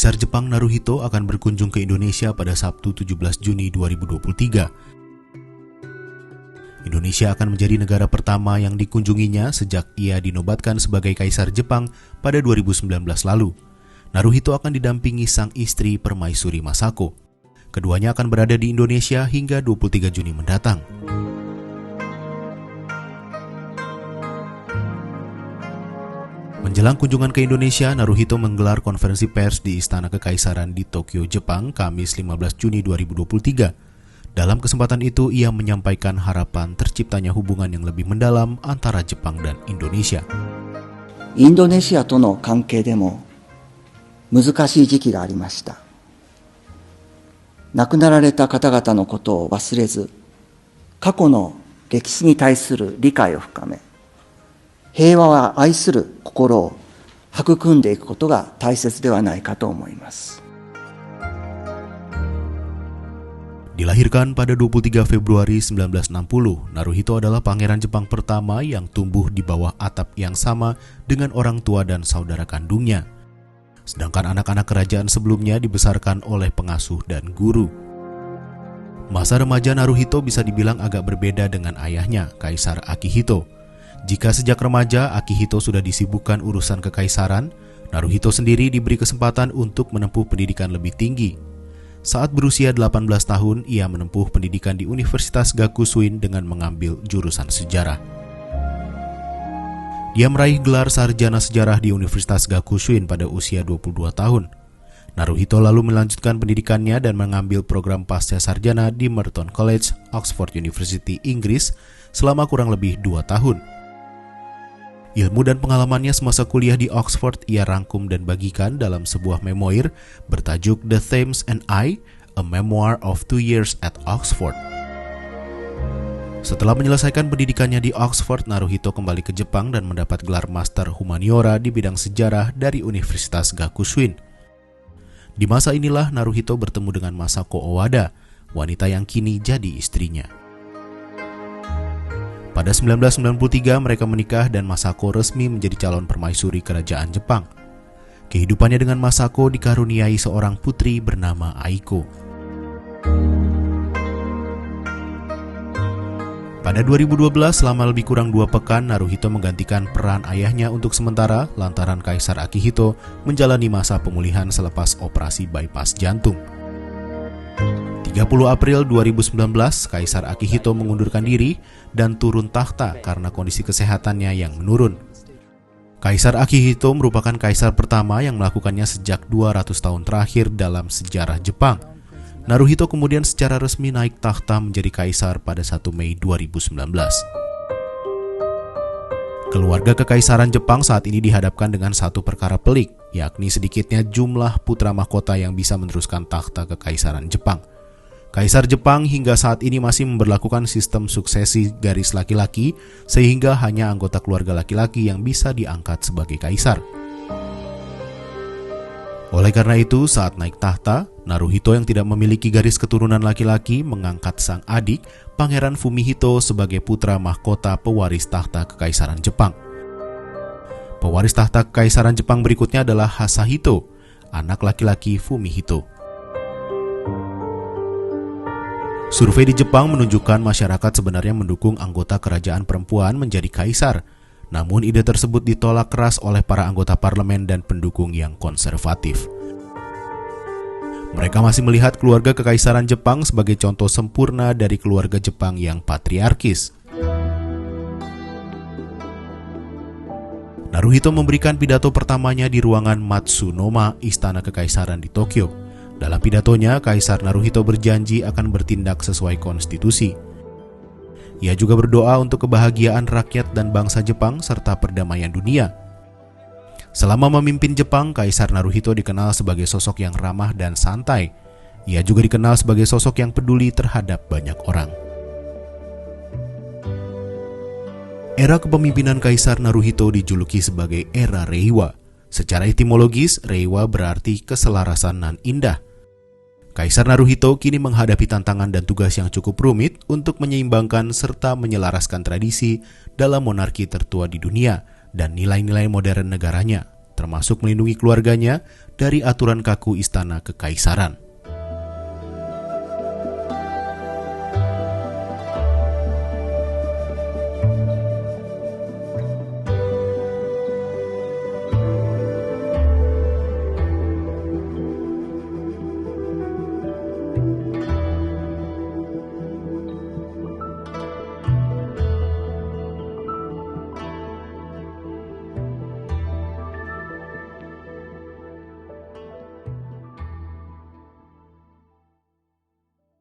Kaisar Jepang Naruhito akan berkunjung ke Indonesia pada Sabtu 17 Juni 2023. Indonesia akan menjadi negara pertama yang dikunjunginya sejak ia dinobatkan sebagai Kaisar Jepang pada 2019 lalu. Naruhito akan didampingi sang istri Permaisuri Masako. Keduanya akan berada di Indonesia hingga 23 Juni mendatang. Menjelang kunjungan ke Indonesia, Naruhito menggelar konferensi pers di Istana Kekaisaran di Tokyo, Jepang, Kamis 15 Juni 2023. Dalam kesempatan itu, ia menyampaikan harapan terciptanya hubungan yang lebih mendalam antara Jepang dan Indonesia. インドネシアとの関係でも難しい時期がありました。亡くなられた方々のことを忘れず、過去の歴史に対する理解を深め、平和は愛する心を育んでいくことが大切ではないかと思います。Dilahirkan pada 23 Februari 1960, Naruhito adalah pangeran Jepang pertama yang tumbuh di bawah atap yang sama dengan orang tua dan saudara kandungnya. Sedangkan anak-anak kerajaan sebelumnya dibesarkan oleh pengasuh dan guru. Masa remaja Naruhito bisa dibilang agak berbeda dengan ayahnya, Kaisar Akihito. Jika sejak remaja Akihito sudah disibukkan urusan kekaisaran, Naruhito sendiri diberi kesempatan untuk menempuh pendidikan lebih tinggi. Saat berusia 18 tahun, ia menempuh pendidikan di Universitas Gakushūin dengan mengambil jurusan sejarah. Dia meraih gelar sarjana sejarah di Universitas Gakushūin pada usia 22 tahun. Naruhito lalu melanjutkan pendidikannya dan mengambil program pasca sarjana di Merton College, Oxford University, Inggris selama kurang lebih 2 tahun. Ilmu dan pengalamannya semasa kuliah di Oxford ia rangkum dan bagikan dalam sebuah memoir bertajuk The Thames and I, A Memoir of 2 Years at Oxford. Setelah menyelesaikan pendidikannya di Oxford, Naruhito kembali ke Jepang dan mendapat gelar Master Humaniora di bidang sejarah dari Universitas Gakushūin. Di masa inilah Naruhito bertemu dengan Masako Owada, wanita yang kini jadi istrinya. Pada 1993 mereka menikah dan Masako resmi menjadi calon permaisuri kerajaan Jepang. Kehidupannya dengan Masako dikaruniai seorang putri bernama Aiko. Pada 2012, selama lebih kurang 2 pekan, Naruhito menggantikan peran ayahnya untuk sementara lantaran Kaisar Akihito menjalani masa pemulihan selepas operasi bypass jantung. 30 April 2019, Kaisar Akihito mengundurkan diri dan turun tahta karena kondisi kesehatannya yang menurun. Kaisar Akihito merupakan kaisar pertama yang melakukannya sejak 200 tahun terakhir dalam sejarah Jepang. Naruhito kemudian secara resmi naik tahta menjadi kaisar pada 1 Mei 2019. Keluarga kekaisaran Jepang saat ini dihadapkan dengan satu perkara pelik, yakni sedikitnya jumlah putra mahkota yang bisa meneruskan tahta kekaisaran Jepang. Kaisar Jepang hingga saat ini masih memberlakukan sistem suksesi garis laki-laki, sehingga hanya anggota keluarga laki-laki yang bisa diangkat sebagai kaisar. Oleh karena itu, saat naik tahta, Naruhito yang tidak memiliki garis keturunan laki-laki mengangkat sang adik, Pangeran Fumihito, sebagai putra mahkota pewaris tahta kekaisaran Jepang. Pewaris tahta kekaisaran Jepang berikutnya adalah Hasahito, anak laki-laki Fumihito. Survei di Jepang menunjukkan masyarakat sebenarnya mendukung anggota kerajaan perempuan menjadi kaisar. Namun ide tersebut ditolak keras oleh para anggota parlemen dan pendukung yang konservatif. Mereka masih melihat keluarga kekaisaran Jepang sebagai contoh sempurna dari keluarga Jepang yang patriarkis. Naruhito memberikan pidato pertamanya di ruangan Matsunoma, Istana Kekaisaran di Tokyo. Dalam pidatonya, Kaisar Naruhito berjanji akan bertindak sesuai konstitusi. Ia juga berdoa untuk kebahagiaan rakyat dan bangsa Jepang serta perdamaian dunia. Selama memimpin Jepang, Kaisar Naruhito dikenal sebagai sosok yang ramah dan santai. Ia juga dikenal sebagai sosok yang peduli terhadap banyak orang. Era kepemimpinan Kaisar Naruhito dijuluki sebagai era Reiwa. Secara etimologis, Reiwa berarti keselarasan nan indah. Kaisar Naruhito kini menghadapi tantangan dan tugas yang cukup rumit untuk menyeimbangkan serta menyelaraskan tradisi dalam monarki tertua di dunia dan nilai-nilai modern negaranya. termasuk melindungi keluarganya dari aturan kaku istana kekaisaran.